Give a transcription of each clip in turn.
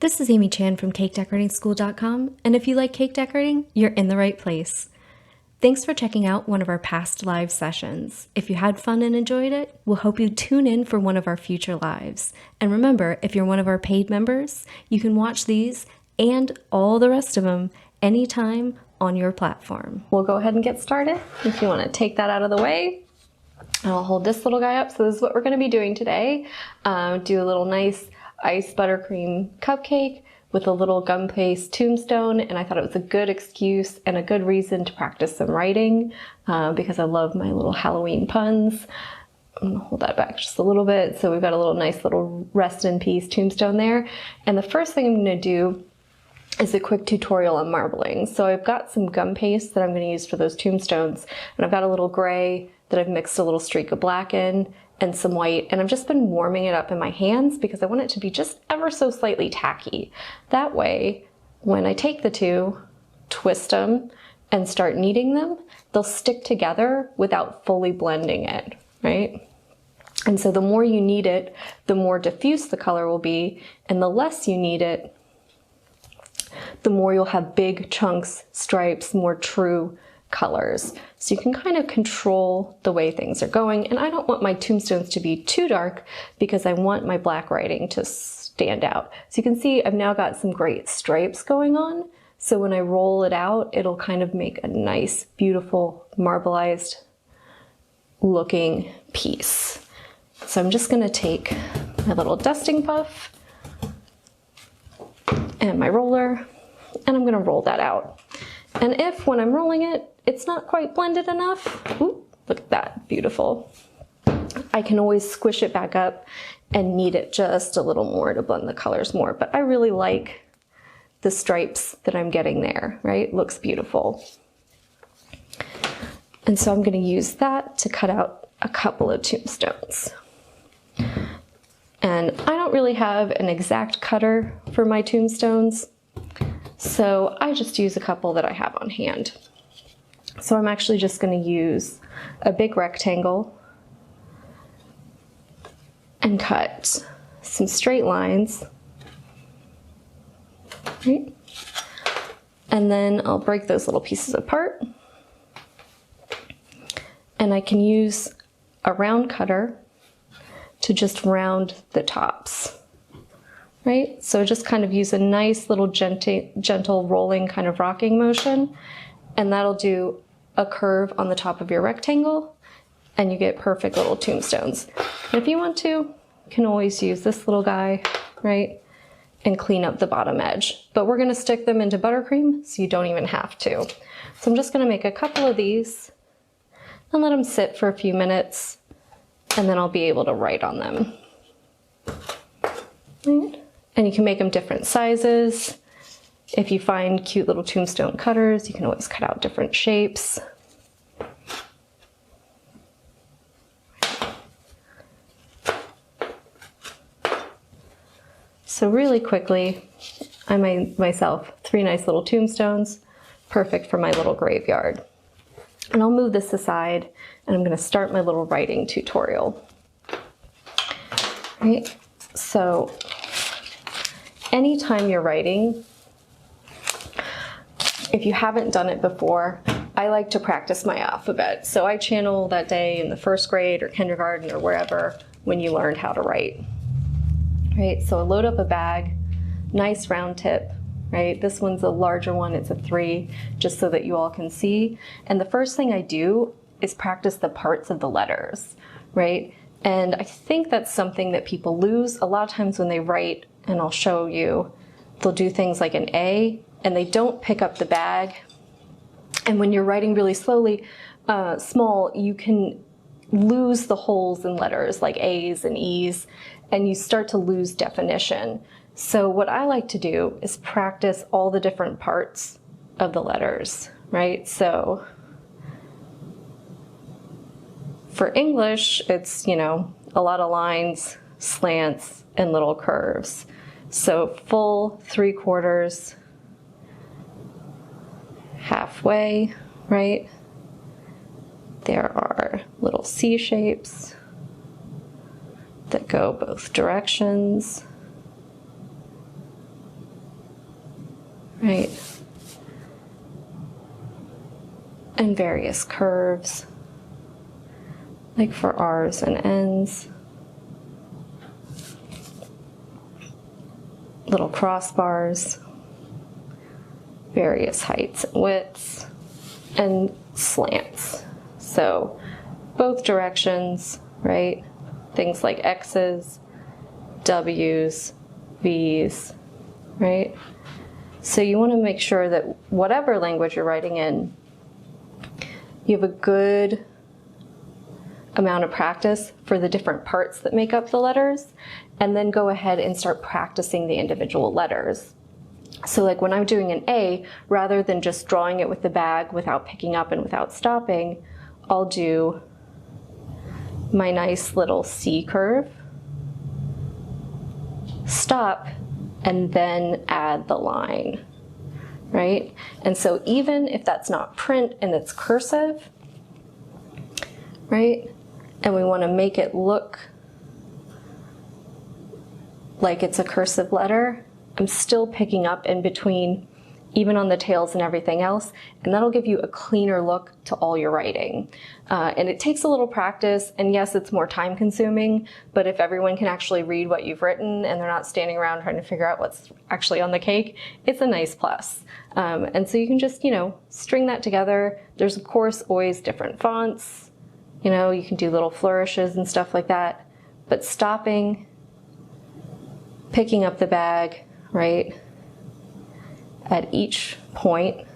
This is Amy Chan from CakeDecoratingSchool.com, and if you like cake decorating, you're in the right place. Thanks for checking out one of our past live sessions. If you had fun and enjoyed it, we'll hope you tune in for one of our future lives. And remember, if you're one of our paid members, you can watch these and all the rest of them anytime on your platform. We'll go ahead and get started. If you want to take that out of the way, I'll hold this little guy up. So this is what we're going to be doing today. Do a little nice iced buttercream cupcake with a little gum paste tombstone, and I thought it was a good excuse and a good reason to practice some writing because I love my little Halloween puns. I'm gonna hold that back just a little bit. So we've got a little nice little rest in peace tombstone there. And the first thing I'm gonna do is a quick tutorial on marbling. So I've got some gum paste that I'm gonna use for those tombstones, and I've got a little gray that I've mixed a little streak of black in and some white, and I've just been warming it up in my hands because I want it to be just ever so slightly tacky. That way, when I take the two, twist them, and start kneading them, they'll stick together without fully blending it, right? And so the more you knead it, the more diffuse the color will be, and the less you knead it, the more you'll have big chunks, stripes, more true colors. So you can kind of control the way things are going. And I don't want my tombstones to be too dark because I want my black writing to stand out. So you can see I've now got some great stripes going on. So when I roll it out, it'll kind of make a nice, beautiful, marbleized looking piece. So I'm just gonna take my little dusting puff and my roller, and I'm gonna roll that out. And if when I'm rolling it, it's not quite blended enough, ooh, look at that, beautiful. I can always squish it back up and knead it just a little more to blend the colors more, but I really like the stripes that I'm getting there, right? Looks beautiful. And so I'm gonna use that to cut out a couple of tombstones. And I don't really have an exact cutter for my tombstones, so I just use a couple that I have on hand. So I'm actually just going to use a big rectangle and cut some straight lines, right? And then I'll break those little pieces apart. And I can use a round cutter to just round the tops. Right? So just kind of use a nice little gentle rolling kind of rocking motion, and that'll do a curve on the top of your rectangle, and you get perfect little tombstones. And if you want to, you can always use this little guy, right? And clean up the bottom edge. But we're gonna stick them into buttercream, so you don't even have to. So I'm just gonna make a couple of these and let them sit for a few minutes, and then I'll be able to write on them. Right? And you can make them different sizes. If you find cute little tombstone cutters, you can always cut out different shapes. So really quickly, I made myself 3 nice little tombstones, perfect for my little graveyard. And I'll move this aside, and I'm gonna start my little writing tutorial. Right? So, anytime you're writing, if you haven't done it before, I like to practice my alphabet. So I channel that day in the first grade or kindergarten or wherever when you learned how to write. Right, so I load up a bag, nice round tip, right? This one's a larger one, it's a 3, just so that you all can see. And the first thing I do is practice the parts of the letters, right? And I think that's something that people lose a lot of times when they write, and I'll show you, they'll do things like an A, and they don't pick up the bag. And when you're writing really slowly, small, you can lose the holes in letters like A's and E's, and you start to lose definition. So what I like to do is practice all the different parts of the letters, right? So for English, it's, you know, a lot of lines, slants, and little curves. So full, 3/4, halfway, right? There are little C shapes that go both directions. right? And various curves, like for R's and N's. Little crossbars, various heights and widths, and slants. So both directions, right? Things like X's, W's, V's, right? So you want to make sure that whatever language you're writing in, you have a good amount of practice for the different parts that make up the letters, and then go ahead and start practicing the individual letters. So like when I'm doing an A, rather than just drawing it with the bag without picking up and without stopping, I'll do my nice little C curve, stop, and then add the line, right? And so even if that's not print and it's cursive, right? And we want to make it look like it's a cursive letter, I'm still picking up in between, even on the tails and everything else, and that'll give you a cleaner look to all your writing. And it takes a little practice, and yes, it's more time consuming, but if everyone can actually read what you've written and they're not standing around trying to figure out what's actually on the cake, it's a nice plus. And so you can just, string that together. There's of course always different fonts, you can do little flourishes and stuff like that, but stopping, picking up the bag, right, at each point,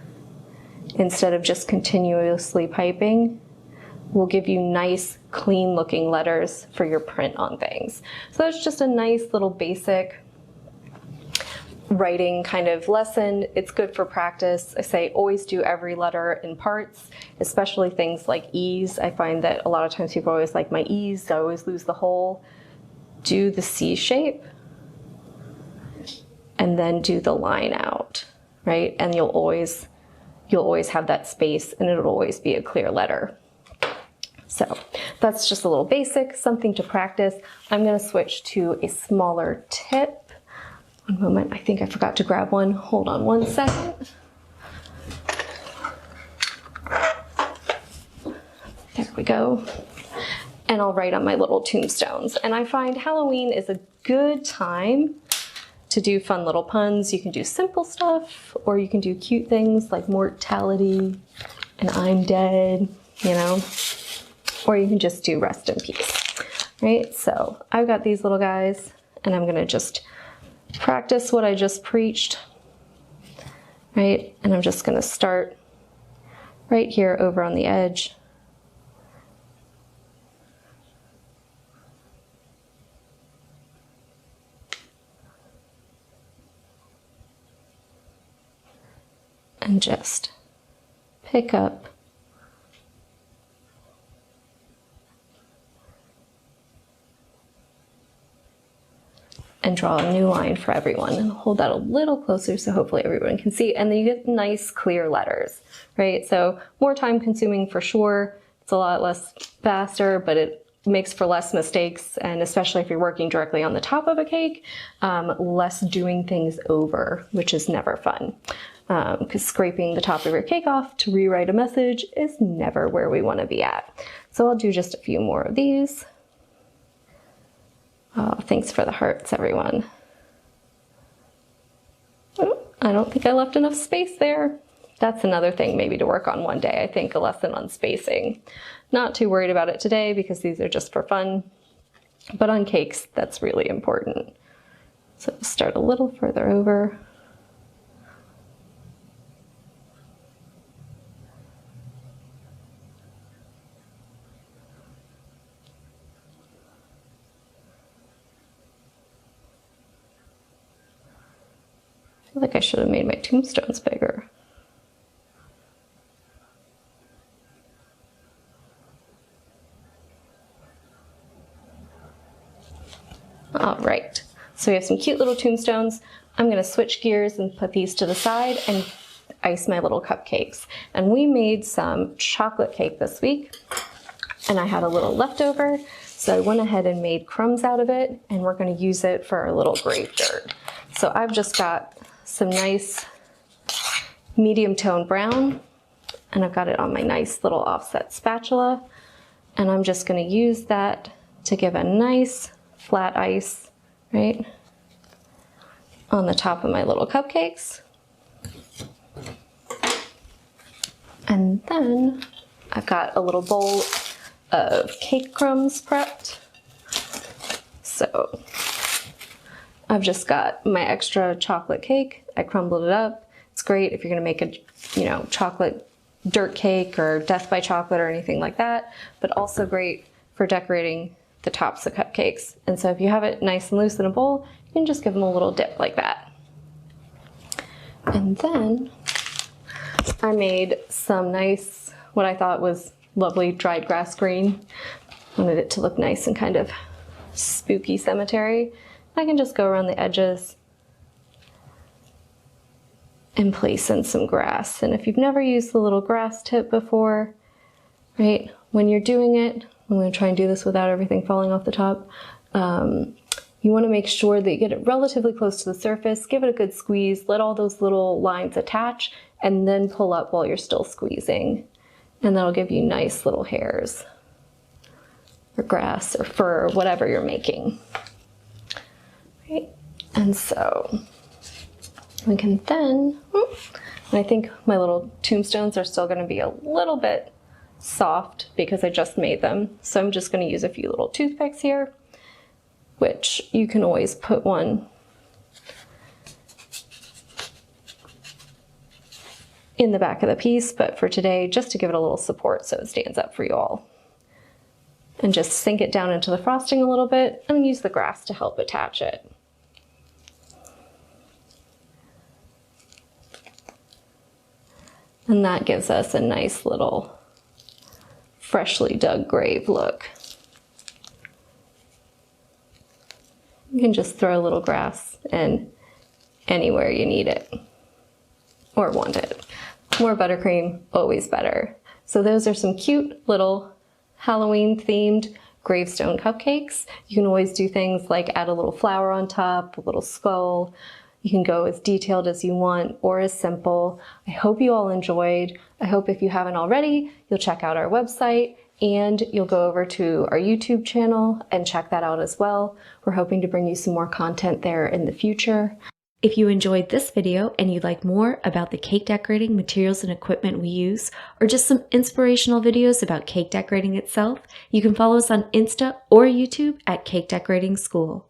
instead of just continuously piping, will give you nice, clean looking letters for your print on things. So that's just a nice little basic writing kind of lesson. It's good for practice. I say always do every letter in parts, especially things like E's. I find that a lot of times people always like my E's, I always lose the whole. Do the C shape, and then do the line out, right? And you'll always have that space, and it'll always be a clear letter. So that's just a little basic, something to practice. I'm gonna switch to a smaller tip. One moment, I think I forgot to grab one. Hold on one second. There we go. And I'll write on my little tombstones. And I find Halloween is a good time to do fun little puns. You can do simple stuff, or you can do cute things like mortality and I'm dead, or you can just do rest in peace, right? So I've got these little guys, and I'm gonna just practice what I just preached, right? And I'm just gonna start right here over on the edge. And just pick up and draw a new line for everyone, and hold that a little closer so hopefully everyone can see. And then you get nice clear letters, right? So more time consuming for sure. It's a lot less faster, but it makes for less mistakes, and especially if you're working directly on the top of a cake, less doing things over, which is never fun. Because scraping the top of your cake off to rewrite a message is never where we want to be at. So I'll do just a few more of these. Oh, thanks for the hearts, everyone. Oh, I don't think I left enough space there. That's another thing maybe to work on one day. I think a lesson on spacing. Not too worried about it today because these are just for fun, but on cakes, that's really important. So start a little further over. I feel like I should have made my tombstones bigger. All right, so we have some cute little tombstones. I'm gonna switch gears and put these to the side and ice my little cupcakes. And we made some chocolate cake this week, and I had a little leftover, so I went ahead and made crumbs out of it, and we're gonna use it for our little grave dirt. So I've just got some nice medium tone brown, and I've got it on my nice little offset spatula, and I'm just going to use that to give a nice flat ice right on the top of my little cupcakes. And then I've got a little bowl of cake crumbs prepped. So I've just got my extra chocolate cake. I crumbled it up. It's great if you're gonna make a, chocolate dirt cake or death by chocolate or anything like that, but also great for decorating the tops of cupcakes. And so if you have it nice and loose in a bowl, you can just give them a little dip like that. And then I made some nice, what I thought was lovely dried grass green. Wanted it to look nice and kind of spooky cemetery. I can just go around the edges and place in some grass. And if you've never used the little grass tip before, right, when you're doing it, I'm going to try and do this without everything falling off the top. You want to make sure that you get it relatively close to the surface, give it a good squeeze, let all those little lines attach, and then pull up while you're still squeezing. And that'll give you nice little hairs, or grass, or fur, whatever you're making. Right? And so we can then, and I think my little tombstones are still going to be a little bit soft because I just made them. So I'm just going to use a few little toothpicks here, which you can always put one in the back of the piece, but for today, just to give it a little support so it stands up for you all. And just sink it down into the frosting a little bit and use the grass to help attach it. And that gives us a nice little freshly dug grave look. You can just throw a little grass in anywhere you need it or want it. More buttercream, always better. So those are some cute little Halloween themed gravestone cupcakes. You can always do things like add a little flower on top, a little skull. You can go as detailed as you want or as simple. I hope you all enjoyed. I hope if you haven't already, you'll check out our website and you'll go over to our YouTube channel and check that out as well. We're hoping to bring you some more content there in the future. If you enjoyed this video and you'd like more about the cake decorating materials and equipment we use, or just some inspirational videos about cake decorating itself, you can follow us on Insta or YouTube at Cake Decorating School.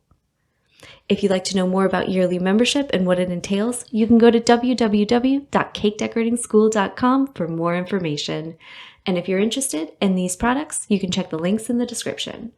If you'd like to know more about yearly membership and what it entails, you can go to www.cakedecoratingschool.com for more information. And if you're interested in these products, you can check the links in the description.